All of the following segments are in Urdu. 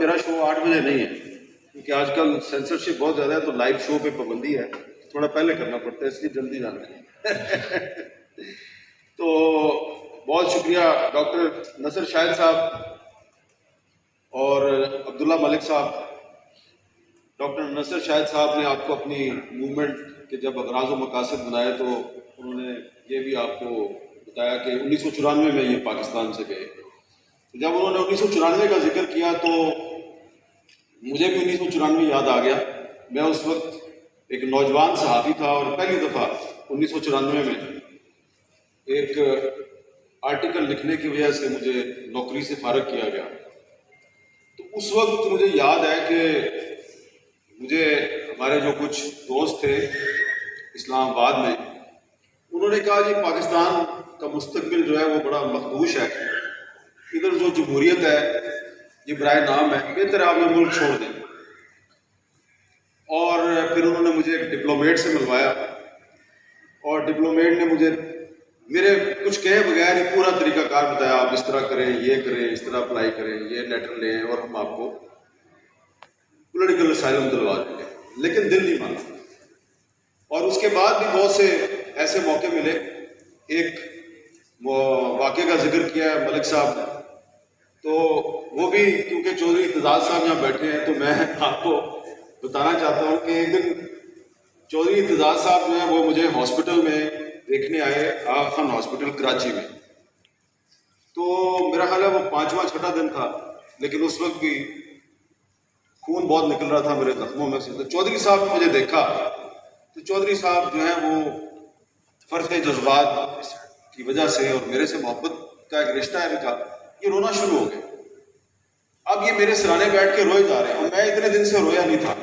میرا شو 8 بجے نہیں ہے، کیونکہ آج کل سینسرشپ بہت زیادہ ہے، تو لائیو شو پہ پابندی ہے، تھوڑا پہلے کرنا پڑتا ہے، اس لیے جلدی جانا ہے۔ تو بہت شکریہ ڈاکٹر نصر شاہد صاحب اور عبداللہ ملک صاحب۔ ڈاکٹر نصر شاہد صاحب نے آپ کو اپنی موومنٹ کے جب اغراض و مقاصد بنائے تو انہوں نے یہ بھی آپ کو بتایا کہ 1994 میں یہ پاکستان سے گئے۔ جب انہوں نے 1994 کا ذکر کیا تو مجھے بھی 1994 یاد آ گیا۔ میں اس وقت ایک نوجوان صحافی تھا اور پہلی دفعہ 1994 میں ایک آرٹیکل لکھنے کی وجہ سے مجھے نوکری سے فارغ کیا گیا۔ تو اس وقت مجھے یاد ہے کہ مجھے ہمارے جو کچھ دوست تھے اسلام آباد میں، انہوں نے کہا جی پاکستان کا مستقبل جو ہے وہ بڑا مخدوش ہے، ادھر جو جمہوریت ہے یہ برائے نام ہے، بہتر آپ یہ ملک چھوڑ دیں۔ اور پھر انہوں نے مجھے ایک ڈپلومیٹ سے ملوایا، اور ڈپلومیٹ نے مجھے میرے کچھ کہے بغیر ہی پورا طریقہ کار بتایا، آپ اس طرح کریں، یہ کریں، اس طرح اپلائی کریں، یہ لیٹر لیں اور ہم آپ کو پولیٹیکل اسائلم دلوا دیں گے۔ لیکن دل نہیں مانا، اور اس کے بعد بھی بہت سے ایسے موقع ملے۔ ایک واقعے کا ذکر کیا ہے ملک صاحب نے، تو وہ بھی کیونکہ چودھری اعتزاز صاحب یہاں بیٹھے ہیں تو میں آپ کو بتانا چاہتا ہوں کہ ایک دن چودھری اعتزاز صاحب جو ہیں وہ مجھے ہاسپٹل میں دیکھنے آئے، آغا خان ہاسپٹل کراچی میں۔ تو میرا خیال ہے وہ 5واں 6واں دن تھا، لیکن اس وقت بھی خون بہت نکل رہا تھا میرے زخموں میں سے۔ تو چودھری صاحب نے مجھے دیکھا تو چودھری صاحب جو ہیں وہ فرق جذبات کی وجہ سے اور میرے سے محبت کا ایک رشتہ ہے ان کا، یہ رونا شروع ہو گئے۔ اب یہ میرے سرانے بیٹھ کے روئے جا رہے ہیں، اور میں اتنے دن سے رویا نہیں تھا،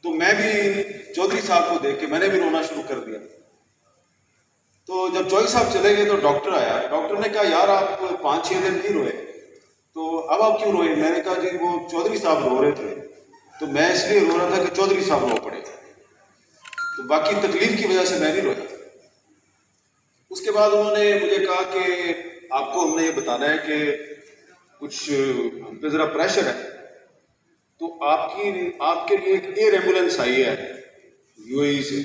تو میں بھی چودھری صاحب کو دیکھ کے میں نے بھی رونا شروع کر دیا۔ تو جب چودھری صاحب چلے گئے تو ڈاکٹر آیا، ڈاکٹر نے کہا یار آپ 5-6 دن نہیں روئے، تو اب آپ کیوں روئے؟ میں نے کہا جی وہ چودھری صاحب رو رہے تھے، تو میں اس لیے رو رہا تھا کہ چودھری صاحب رو پڑے، تو باقی تکلیف کی وجہ سے میں نہیں رویا۔ اس کے بعد انہوں نے مجھے کہا کہ آپ کو ہم نے یہ بتانا ہے کہ کچھ ہم پہ ذرا پریشر ہے، تو آپ کے لیے ایک ایئر ایمبولینس آئی ہے یو اے ای سے،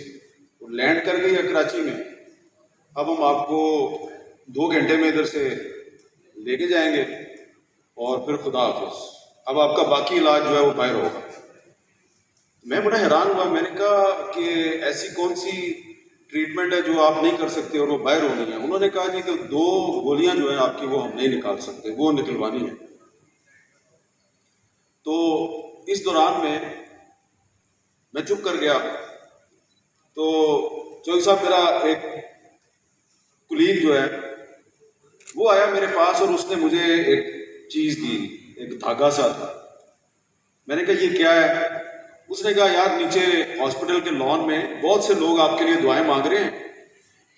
وہ لینڈ کر گئی ہے کراچی میں۔ اب ہم آپ کو 2 گھنٹے میں ادھر سے لے کے جائیں گے اور پھر خدا حافظ، اب آپ کا باقی علاج جو ہے وہ باہر ہوگا۔ میں بڑا حیران ہوا، میں نے کہا کہ ایسی کون سی ٹریٹمنٹ ہے جو آپ نہیں کر سکتے اور وہ باہر ہونی ہے؟ انہوں نے کہا جی کہ 2 گولیاں جو ہیں آپ کی وہ ہم نہیں نکال سکتے، وہ نکلوانی ہے۔ تو اس دوران میں چپ کر گیا۔ تو چودھری صاحب میرا ایک کلیگ جو ہے وہ آیا میرے پاس اور اس نے مجھے ایک چیز دی، ایک دھاگا سا تھا۔ میں نے کہا یہ کیا ہے؟ اس نے کہا یار نیچے ہاسپٹل کے لان میں بہت سے لوگ آپ کے لیے دعائیں مانگ رہے ہیں،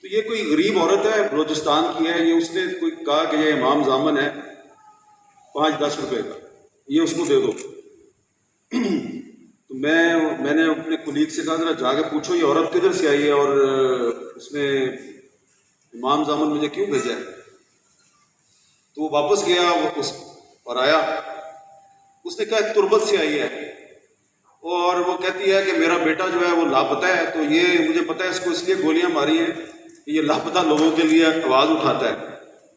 تو یہ کوئی غریب عورت ہے بلوچستان کی ہے، یہ اس نے کوئی کہا کہ یہ امام زامن ہے 5-10 روپے کا، یہ اس کو دے دو۔ تو میں نے اپنے کلیگ سے کہا ذرا جا کے پوچھو یہ عورت کدھر سے آئی ہے اور اس نے امام زامن مجھے کیوں بھیجا ہے؟ تو وہ واپس گیا اور آیا، اس نے کہا تربت سے آئی ہے، اور وہ کہتی ہے کہ میرا بیٹا جو ہے وہ لاپتہ ہے، تو یہ مجھے پتہ ہے اس کو اس لیے گولیاں ماری ہیں کہ یہ لاپتہ لوگوں کے لیے آواز اٹھاتا ہے،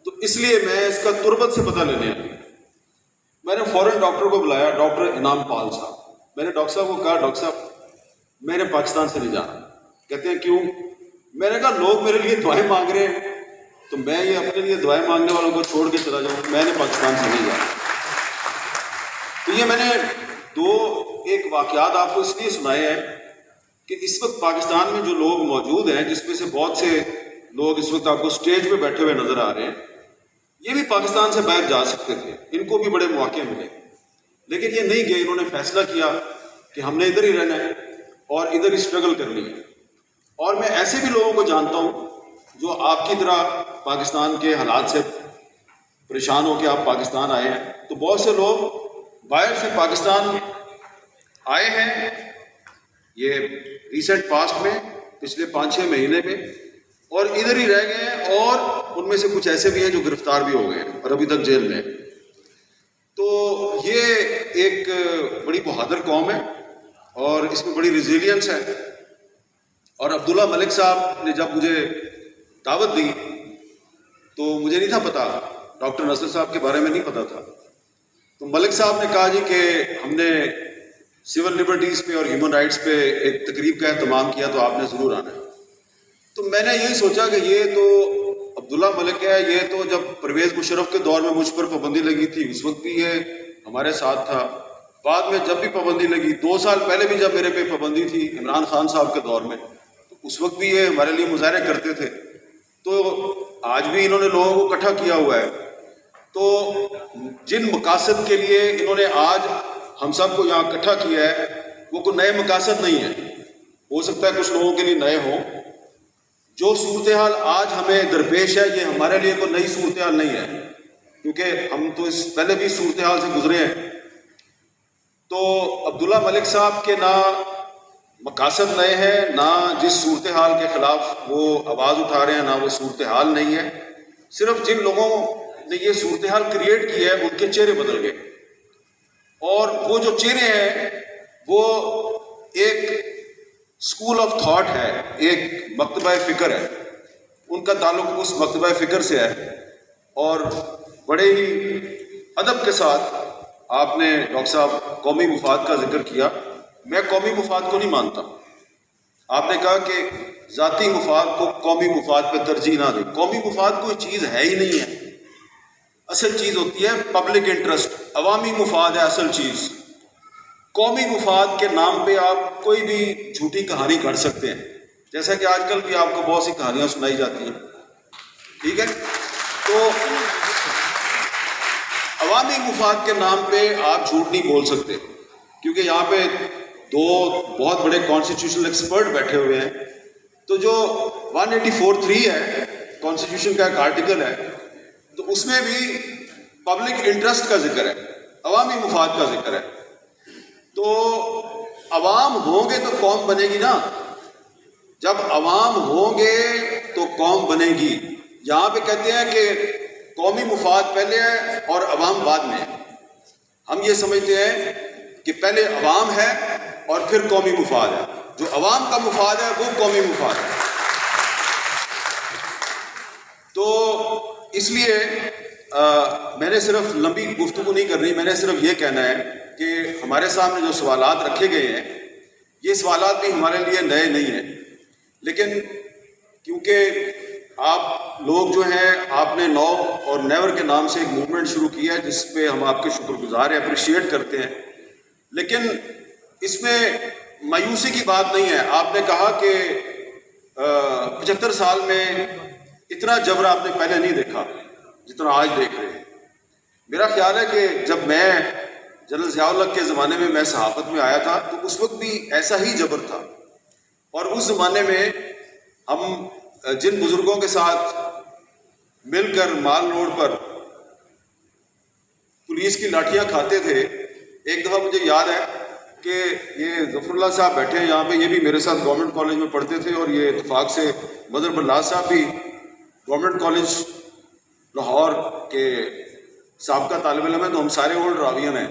تو اس لیے میں اس کا تربت سے پتہ لینے آئی۔ میں نے فوراً ڈاکٹر کو بلایا، ڈاکٹر انعام پال صاحب۔ میں نے ڈاکٹر صاحب کو کہا ڈاکٹر صاحب میں نے پاکستان سے نہیں جانا۔ کہتے ہیں کیوں؟ میں نے کہا لوگ میرے لیے دعائیں مانگ رہے ہیں، تو میں یہ اپنے لیے دعائیں مانگنے والوں کو چھوڑ کے چلا جاؤں؟ میں نے پاکستان سے نہیں جانا۔ تو یہ میں نے 2 واقعات آپ کو اس لیے سنائے ہیں کہ اس وقت پاکستان میں جو لوگ موجود ہیں، جس میں سے بہت سے لوگ اس وقت آپ کو سٹیج پہ بیٹھے ہوئے نظر آ رہے ہیں، یہ بھی پاکستان سے باہر جا سکتے تھے، ان کو بھی بڑے مواقع ملے، لیکن یہ نہیں گئے۔ انہوں نے فیصلہ کیا کہ ہم نے ادھر ہی رہنا ہے اور ادھر ہی اسٹرگل کرنی ہے۔ اور میں ایسے بھی لوگوں کو جانتا ہوں جو آپ کی طرح پاکستان کے حالات سے پریشان ہو کے آپ پاکستان آئے ہیں، تو بہت سے لوگ باہر سے پاکستان آئے ہیں یہ ریسنٹ پاسٹ میں، پچھلے 5-6 مہینے میں، اور ادھر ہی رہ گئے ہیں، اور ان میں سے کچھ ایسے بھی ہیں جو گرفتار بھی ہو گئے ہیں اور ابھی تک جیل میں ہیں۔ تو یہ ایک بڑی بہادر قوم ہے اور اس میں بڑی ریزیلینس ہے. اور عبداللہ ملک صاحب نے جب مجھے دعوت دی تو مجھے نہیں تھا پتا، ڈاکٹر نصر صاحب کے بارے میں نہیں پتا تھا. تو ملک صاحب نے کہا جی کہ ہم نے سول لبرٹیز پہ اور ہیومن رائٹس پہ ایک تقریب کا اہتمام کیا تو آپ نے ضرور آنا ہے. تو میں نے یہی سوچا کہ یہ تو عبداللہ ملک ہے، یہ تو جب پرویز مشرف کے دور میں مجھ پر پابندی لگی تھی اس وقت بھی یہ ہمارے ساتھ تھا، بعد میں جب بھی پابندی لگی 2 سال پہلے بھی جب میرے پہ پابندی تھی عمران خان صاحب کے دور میں تو اس وقت بھی یہ ہمارے لیے مظاہرے کرتے تھے. تو آج بھی انہوں نے لوگوں کو اکٹھا کیا ہوا ہے. تو جن مقاصد کے لیے انہوں نے آج ہم سب کو یہاں اکٹھا کیا ہے وہ کوئی نئے مقاصد نہیں ہیں. ہو سکتا ہے کچھ لوگوں کے لیے نئے ہوں. جو صورتحال آج ہمیں درپیش ہے یہ ہمارے لیے کوئی نئی صورتحال نہیں ہے، کیونکہ ہم تو اس پہلے بھی صورتحال سے گزرے ہیں. تو عبداللہ ملک صاحب کے نہ مقاصد نئے ہیں، نہ جس صورتحال کے خلاف وہ آواز اٹھا رہے ہیں نہ وہ صورتحال نہیں ہے. صرف جن لوگوں نے یہ صورتحال کریٹ کی ہے ان کے چہرے بدل گئے، اور وہ جو چہرے ہیں وہ ایک اسکول آف تھاٹ ہے، ایک مکتبہ فکر ہے. ان کا تعلق اس مکتبہ فکر سے ہے. اور بڑے ہی ادب کے ساتھ آپ نے ڈاکٹر صاحب قومی مفاد کا ذکر کیا. میں قومی مفاد کو نہیں مانتا. آپ نے کہا کہ ذاتی مفاد کو قومی مفاد پہ ترجیح نہ دیں. قومی مفاد کوئی چیز ہے ہی نہیں ہے. اصل چیز ہوتی ہے پبلک انٹرسٹ، عوامی مفاد ہے اصل چیز. قومی مفاد کے نام پہ آپ کوئی بھی جھوٹی کہانی گھڑ سکتے ہیں، جیسا کہ آج کل بھی آپ کو بہت سی کہانیاں سنائی جاتی ہیں. ٹھیک ہے، تو عوامی مفاد کے نام پہ آپ جھوٹ نہیں بول سکتے، کیونکہ یہاں پہ 2 بہت بڑے کانسٹیٹیوشنل ایکسپرٹ بیٹھے ہوئے ہیں. تو جو 184(3) ہے کانسٹیٹیوشن کا ایک آرٹیکل ہے، تو اس میں بھی پبلک انٹرسٹ کا ذکر ہے، عوامی مفاد کا ذکر ہے. تو عوام ہوں گے تو قوم بنے گی نا. جب عوام ہوں گے تو قوم بنے گی. یہاں پہ کہتے ہیں کہ قومی مفاد پہلے ہے اور عوام بعد میں ہے. ہم یہ سمجھتے ہیں کہ پہلے عوام ہے اور پھر قومی مفاد ہے. جو عوام کا مفاد ہے وہ قومی مفاد ہے. تو اس لیے میں نے صرف لمبی گفتگو نہیں کرنی، میں نے صرف یہ کہنا ہے کہ ہمارے سامنے جو سوالات رکھے گئے ہیں یہ سوالات بھی ہمارے لیے نئے نہیں ہیں، لیکن کیونکہ آپ لوگ جو ہیں آپ نے نو اور نیور کے نام سے ایک موومنٹ شروع کیا ہے جس پہ ہم آپ کے شکر گزار ہیں، اپریشیٹ کرتے ہیں. لیکن اس میں مایوسی کی بات نہیں ہے. آپ نے کہا کہ 75 سال میں اتنا جبر آپ نے پہلے نہیں دیکھا جتنا آج دیکھ رہے ہیں. میرا خیال ہے کہ جب میں جنرل ضیاء الحق کے زمانے میں صحافت میں آیا تھا تو اس وقت بھی ایسا ہی جبر تھا. اور اس زمانے میں ہم جن بزرگوں کے ساتھ مل کر مال روڈ پر پولیس کی لاٹھیاں کھاتے تھے، ایک دفعہ مجھے یاد ہے کہ یہ ظفر اللہ صاحب بیٹھے ہیں یہاں پہ، یہ بھی میرے ساتھ گورنمنٹ کالج میں پڑھتے تھے، اور یہ اتفاق سے مظہر بلال صاحب بھی گورنمنٹ کالج لاہور کے سابقہ طالب علم ہیں. تو ہم سارے اولڈ راویین ہیں،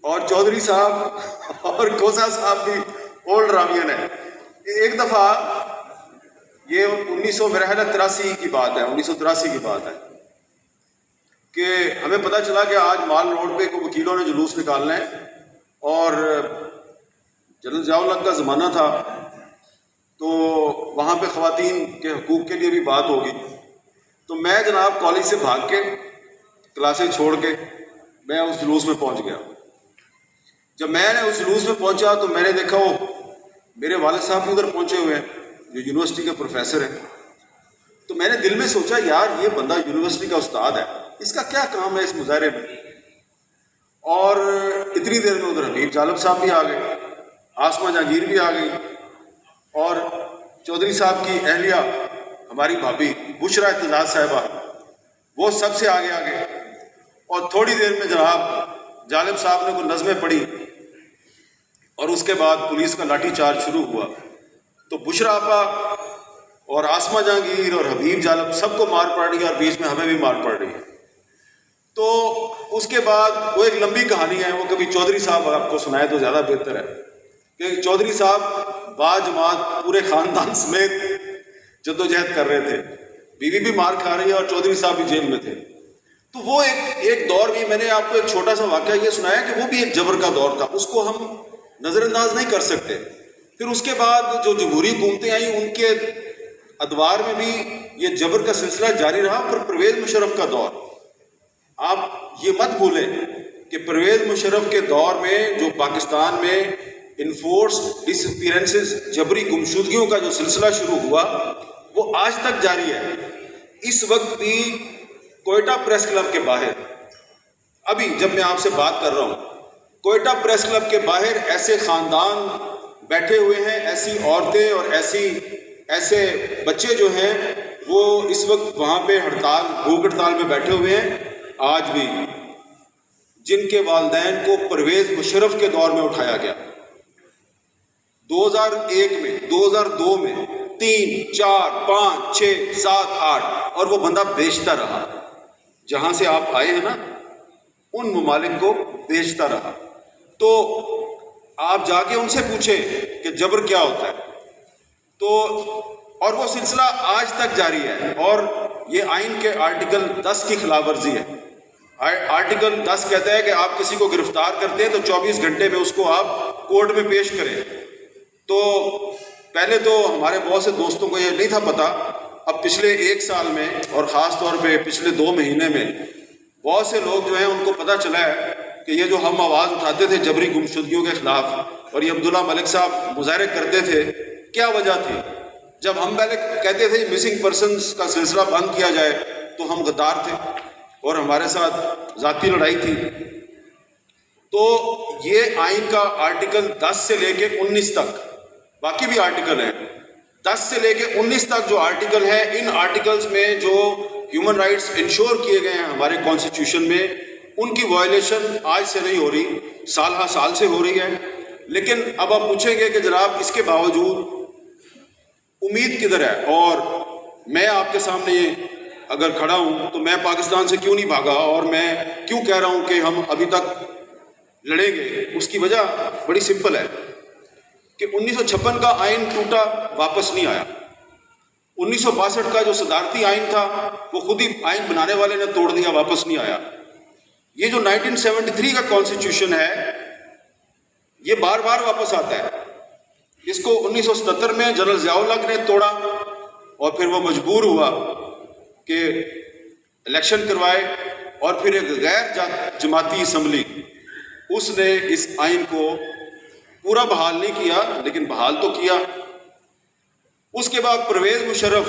اور چودھری صاحب اور کوسا صاحب بھی اولڈ راویین ہیں. ایک دفعہ یہ 1983 کی بات ہے، 1983 کی بات ہے کہ ہمیں پتہ چلا کہ آج مال روڈ پہ کوئی وکیلوں نے جلوس نکالنا ہے، اور جنرل ضیاء الحق کا زمانہ تھا تو وہاں پہ خواتین کے حقوق کے لیے بھی بات ہوگی. تو میں جناب کالج سے بھاگ کے کلاسیں چھوڑ کے میں اس جلوس میں پہنچ گیا. جب میں نے اس جلوس میں پہنچا تو میں نے دیکھا وہ میرے والد صاحب بھی ادھر پہنچے ہوئے ہیں جو یونیورسٹی کے پروفیسر ہیں. تو میں نے دل میں سوچا یار یہ بندہ یونیورسٹی کا استاد ہے، اس کا کیا کام ہے اس مظاہرے میں. اور اتنی دیر میں ادھر حبیب جالب صاحب بھی آ گئے، آسمہ جہانگیر بھی آ گئی، اور چودھری صاحب کی اہلیہ ہماری بھابھی بشرا اتجاز صاحبہ وہ سب سے آگے آگے. اور تھوڑی دیر میں جناب جالب صاحب نے کوئی نظمیں پڑھی اور اس کے بعد پولیس کا لاٹھی چارج شروع ہوا. تو بشرا آپا اور آسمہ جہانگیر اور حبیب جالب سب کو مار پڑ رہی ہے اور بیچ میں ہمیں بھی مار پڑ رہی ہے. تو اس کے بعد وہ ایک لمبی کہانی ہے، وہ کبھی چودھری صاحب آپ کو سنائے تو زیادہ بہتر ہے، کہ چودھری صاحب با جماعت پورے خاندان سمیت جدوجہد کر رہے تھے، بیوی بھی مار کھا رہی ہے اور چودھری صاحب بھی جیل میں تھے. تو وہ ایک دور بھی، میں نے آپ کو ایک چھوٹا سا واقعہ یہ سنایا کہ وہ بھی ایک جبر کا دور تھا، اس کو ہم نظر انداز نہیں کر سکتے. پھر اس کے بعد جو جمہوری حکومتیں آئیں ان کے ادوار میں بھی یہ جبر کا سلسلہ جاری رہا. پھر پرویز مشرف کا دور، آپ یہ مت بھولیں کہ پرویز مشرف کے دور میں جو پاکستان میں انفورس ڈس اپیرنسز، جبری گمشدگیوں کا جو سلسلہ شروع ہوا وہ آج تک جاری ہے. اس وقت بھی کوئٹہ پریس کلب کے باہر، ابھی جب میں آپ سے بات کر رہا ہوں، کوئٹہ پریس کلب کے باہر ایسے خاندان بیٹھے ہوئے ہیں، ایسی عورتیں اور ایسے بچے جو ہیں وہ اس وقت وہاں پہ بھوک ہڑتال میں بیٹھے ہوئے ہیں آج بھی، جن کے والدین کو پرویز مشرف کے دور میں اٹھایا گیا 2001 میں، 2002 میں، 3، 4، 5، 6، 7، 8، اور وہ بندہ بیچتا رہا. جہاں سے آپ آئے ہیں نا ان ممالک کو بیچتا رہا. تو آپ جا کے ان سے پوچھیں کہ جبر کیا ہوتا ہے. تو اور وہ سلسلہ آج تک جاری ہے، اور یہ آئین کے آرٹیکل 10 کی خلاف ورزی ہے. آرٹیکل 10 کہتا ہے کہ آپ کسی کو گرفتار کرتے ہیں تو 24 گھنٹے میں اس کو آپ کورٹ میں پیش کریں. تو پہلے تو ہمارے بہت سے دوستوں کو یہ نہیں تھا پتہ، اب پچھلے 1 سال میں اور خاص طور پہ پچھلے 2 مہینے میں بہت سے لوگ جو ہیں ان کو پتہ چلا ہے کہ یہ جو ہم آواز اٹھاتے تھے جبری گمشدگیوں کے خلاف، اور یہ عبداللہ ملک صاحب مظاہرے کرتے تھے، کیا وجہ تھی؟ جب ہم پہلے کہتے تھے مسنگ پرسنز کا سلسلہ بند کیا جائے تو ہم غدار تھے اور ہمارے ساتھ ذاتی لڑائی تھی. تو یہ آئین کا آرٹیکل 10 سے لے کے 19 تک، باقی بھی آرٹیکل ہیں، 10 سے لے کے 19 تک جو آرٹیکل ہے، ان آرٹیکلز میں جو ہیومن رائٹس انشور کیے گئے ہیں ہمارے کانسٹیٹیوشن میں، ان کی وائلیشن آج سے نہیں ہو رہی، سال ہر سال سے ہو رہی ہے. لیکن اب آپ پوچھیں گے کہ جناب اس کے باوجود امید کدھر ہے؟ اور میں آپ کے سامنے اگر کھڑا ہوں تو میں پاکستان سے کیوں نہیں بھاگا، اور میں کیوں کہہ رہا ہوں کہ ہم ابھی تک لڑیں گے؟ اس کی وجہ بڑی سمپل ہے کہ 1956 کا آئین ٹوٹا، واپس نہیں آیا. 1962 کا جو صدارتی آئین تھا وہ خود ہی آئین بنانے والے نے توڑ دیا، واپس نہیں آیا. یہ جو 1973 کا کانسٹیٹیوشن ہے یہ بار بار واپس آتا ہے. اس کو 1977 میں جنرل ضیاء الحق نے توڑا، اور پھر وہ مجبور ہوا کہ الیکشن کروائے، اور پھر ایک غیر جماعتی اسمبلی اس نے اس آئین کو پورا بحال نہیں کیا لیکن بحال تو کیا. اس کے بعد Pervez Musharraf,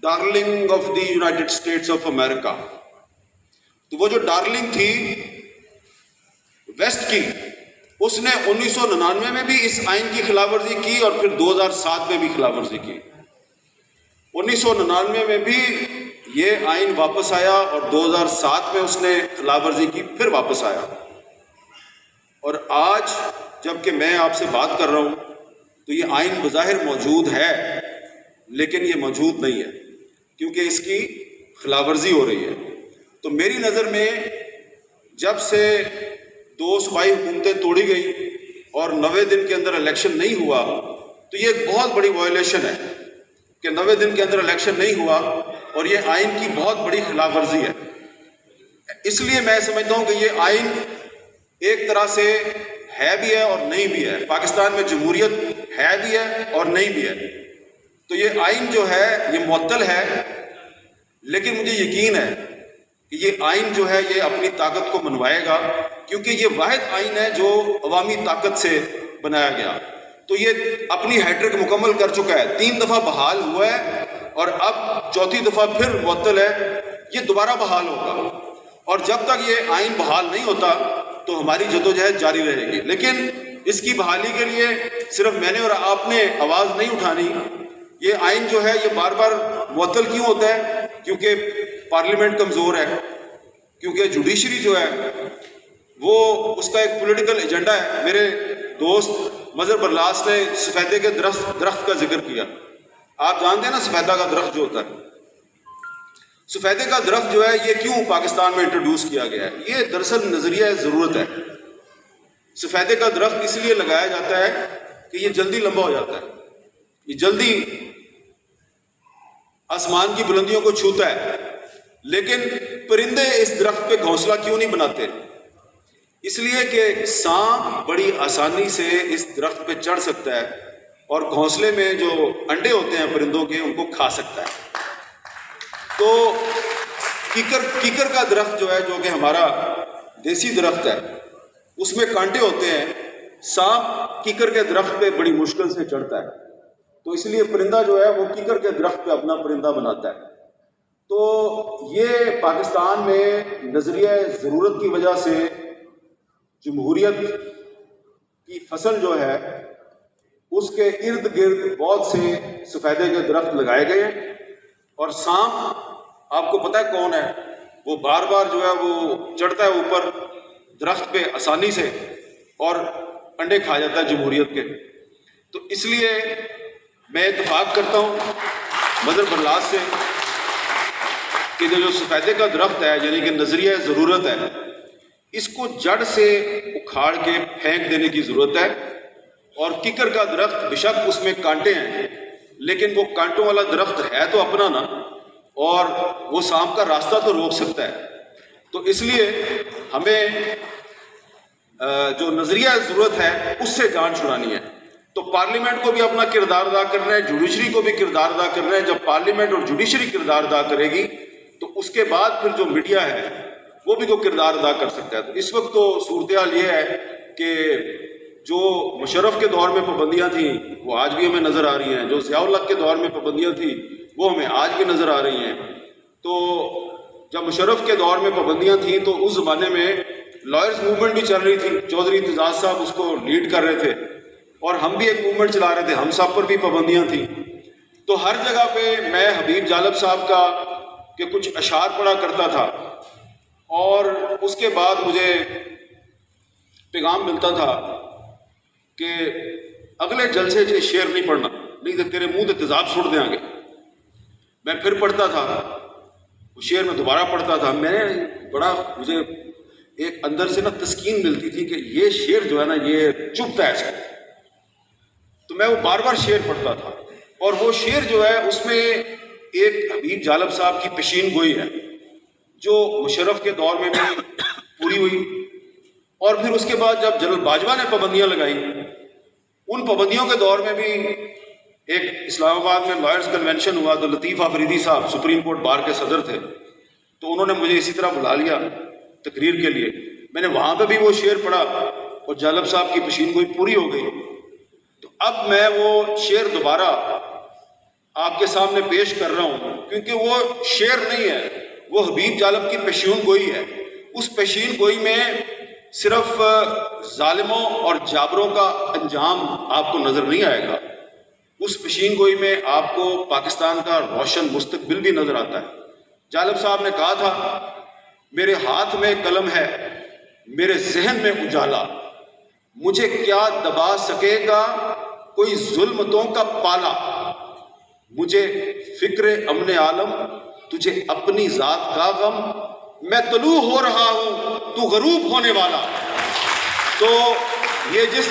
darling of the United States of America, تو وہ جو ڈارلنگ تھی ویسٹ کی، اس نے 1999 میں بھی اس آئین کی خلاف ورزی کی اور پھر 2007 میں بھی خلاف ورزی کی. 1999 میں بھی یہ آئین واپس آیا اور 2007 میں اس نے خلاف ورزی کی، پھر واپس آیا. اور آج جب کہ میں آپ سے بات کر رہا ہوں تو یہ آئین بظاہر موجود ہے لیکن یہ موجود نہیں ہے کیونکہ اس کی خلاف ورزی ہو رہی ہے. تو میری نظر میں جب سے 2 صوبائی حکومتیں توڑی گئی اور 90 دن کے اندر الیکشن نہیں ہوا تو یہ ایک بہت بڑی وائلیشن ہے کہ 90 دن کے اندر الیکشن نہیں ہوا، اور یہ آئین کی بہت بڑی خلاف ورزی ہے. اس لیے میں سمجھتا ہوں کہ یہ آئین ایک طرح سے ہے بھی ہے اور نہیں بھی ہے. پاکستان میں جمہوریت ہے بھی ہے اور نہیں بھی ہے. تو یہ آئین جو ہے یہ معطل ہے، لیکن مجھے یقین ہے کہ یہ آئین جو ہے یہ اپنی طاقت کو منوائے گا، کیونکہ یہ واحد آئین ہے جو عوامی طاقت سے بنایا گیا. تو یہ اپنی ہیٹرک مکمل کر چکا ہے، 3 دفعہ بحال ہوا ہے اور اب 4تھی دفعہ پھر معطل ہے. یہ دوبارہ بحال ہوگا، اور جب تک یہ آئین بحال نہیں ہوتا تو ہماری جدوجہد جاری رہے گی. لیکن اس کی بحالی کے لیے صرف میں نے اور آپ نے آواز نہیں اٹھانی. یہ آئین جو ہے یہ بار بار معطل کیوں ہوتا ہے؟ کیونکہ پارلیمنٹ کمزور ہے، کیونکہ جوڈیشری جو ہے وہ اس کا ایک پولیٹیکل ایجنڈا ہے. میرے دوست مظہر برلاس نے سفیدے کے درخت کا ذکر کیا. آپ جانتے ہیں نا سفیدہ کا درخت جو ہوتا ہے، سفیدے کا درخت جو ہے یہ کیوں پاکستان میں انٹروڈیوس کیا گیا ہے؟ یہ دراصل نظریہ ضرورت ہے. سفیدے کا درخت اس لیے لگایا جاتا ہے کہ یہ جلدی لمبا ہو جاتا ہے, یہ جلدی آسمان کی بلندیوں کو چھوتا ہے. لیکن پرندے اس درخت پہ گھونسلہ کیوں نہیں بناتے؟ اس لیے کہ سانپ بڑی آسانی سے اس درخت پہ چڑھ سکتا ہے اور گھونسلے میں جو انڈے ہوتے ہیں پرندوں کے ان کو کھا سکتا ہے. تو کیکر کا درخت جو ہے, جو کہ ہمارا دیسی درخت ہے, اس میں کانٹے ہوتے ہیں. سانپ کیکر کے درخت پہ بڑی مشکل سے چڑھتا ہے, تو اس لیے پرندہ جو ہے وہ کیکر کے درخت پہ اپنا پرندہ بناتا ہے. تو یہ پاکستان میں نظریہ ضرورت کی وجہ سے جمہوریت کی فصل جو ہے اس کے ارد گرد بہت سے سفیدے کے درخت لگائے گئے ہیں. اور سانپ آپ کو پتہ ہے کون ہے, وہ بار بار جو ہے وہ چڑھتا ہے اوپر درخت پہ آسانی سے اور انڈے کھا جاتا ہے جمہوریت کے. تو اس لیے میں اتفاق کرتا ہوں مدر برلاس سے کہ جو سفیدے کا درخت ہے یعنی کہ نظریہ ضرورت ہے, اس کو جڑ سے اکھاڑ کے پھینک دینے کی ضرورت ہے. اور کیکر کا درخت بشک اس میں کانٹے ہیں, لیکن وہ کانٹوں والا درخت ہے تو اپنا نا, اور وہ سانپ کا راستہ تو روک سکتا ہے. تو اس لیے ہمیں جو نظریہ ضرورت ہے اس سے جان چھڑانی ہے. تو پارلیمنٹ کو بھی اپنا کردار ادا کرنا ہے, جوڈیشری کو بھی کردار ادا کرنا ہے. جب پارلیمنٹ اور جوڈیشری کردار ادا کرے گی تو اس کے بعد پھر جو میڈیا ہے وہ بھی کوئی کردار ادا کر سکتا ہے. تو اس وقت تو صورتحال یہ ہے کہ جو مشرف کے دور میں پابندیاں تھیں وہ آج بھی ہمیں نظر آ رہی ہیں, جو ضیاء الحق کے دور میں پابندیاں تھیں وہ ہمیں آج بھی نظر آ رہی ہیں. تو جب مشرف کے دور میں پابندیاں تھیں تو اس زمانے میں لائرز موومنٹ بھی چل رہی تھی, چودھری امتیاز صاحب اس کو لیڈ کر رہے تھے, اور ہم بھی ایک موومنٹ چلا رہے تھے, ہم سب پر بھی پابندیاں تھیں. تو ہر جگہ پہ میں حبیب جالب صاحب کا کہ کچھ اشعار پڑھا کرتا تھا, اور اس کے بعد مجھے پیغام ملتا تھا کہ اگلے جلسے سے شعر نہیں پڑھنا, نہیں تو تیرے منہ سے تیزاب چھوڑ دیں گے. میں پھر پڑھتا تھا, وہ شعر میں دوبارہ پڑھتا تھا. میں نے بڑا, مجھے ایک اندر سے نا تسکین ملتی تھی کہ یہ شعر جو ہے نا یہ چبھتا ہے اس کو. تو میں وہ بار بار شعر پڑھتا تھا, اور وہ شعر جو ہے اس میں ایک حبیب جالب صاحب کی پیشین گوئی ہے جو مشرف کے دور میں بھی پوری ہوئی, اور پھر اس کے بعد جب جنرل باجوہ نے پابندیاں لگائی, ان پابندیوں کے دور میں بھی ایک اسلام آباد میں لائرز کنونشن ہوا. تو لطیف آفریدی صاحب سپریم کورٹ بار کے صدر تھے, تو انہوں نے مجھے اسی طرح بلا لیا تقریر کے لیے. میں نے وہاں پہ بھی وہ شعر پڑھا اور جالب صاحب کی پیشین گوئی پوری ہو گئی. تو اب میں وہ شعر دوبارہ آپ کے سامنے پیش کر رہا ہوں, کیونکہ وہ شعر نہیں ہے, وہ حبیب جالب کی پیشین گوئی ہے. اس پیشین گوئی میں صرف ظالموں اور جابروں کا انجام آپ کو نظر نہیں آئے گا, اس پیشین گوئی میں آپ کو پاکستان کا روشن مستقبل بھی نظر آتا ہے. جالب صاحب نے کہا تھا, میرے ہاتھ میں قلم ہے, میرے ذہن میں اجالا, مجھے کیا دبا سکے گا کوئی ظلمتوں کا پالا, مجھے فکر امن عالم تجھے اپنی ذات کا غم, میں طلوع ہو رہا ہوں تو غروب ہونے والا. تو یہ جس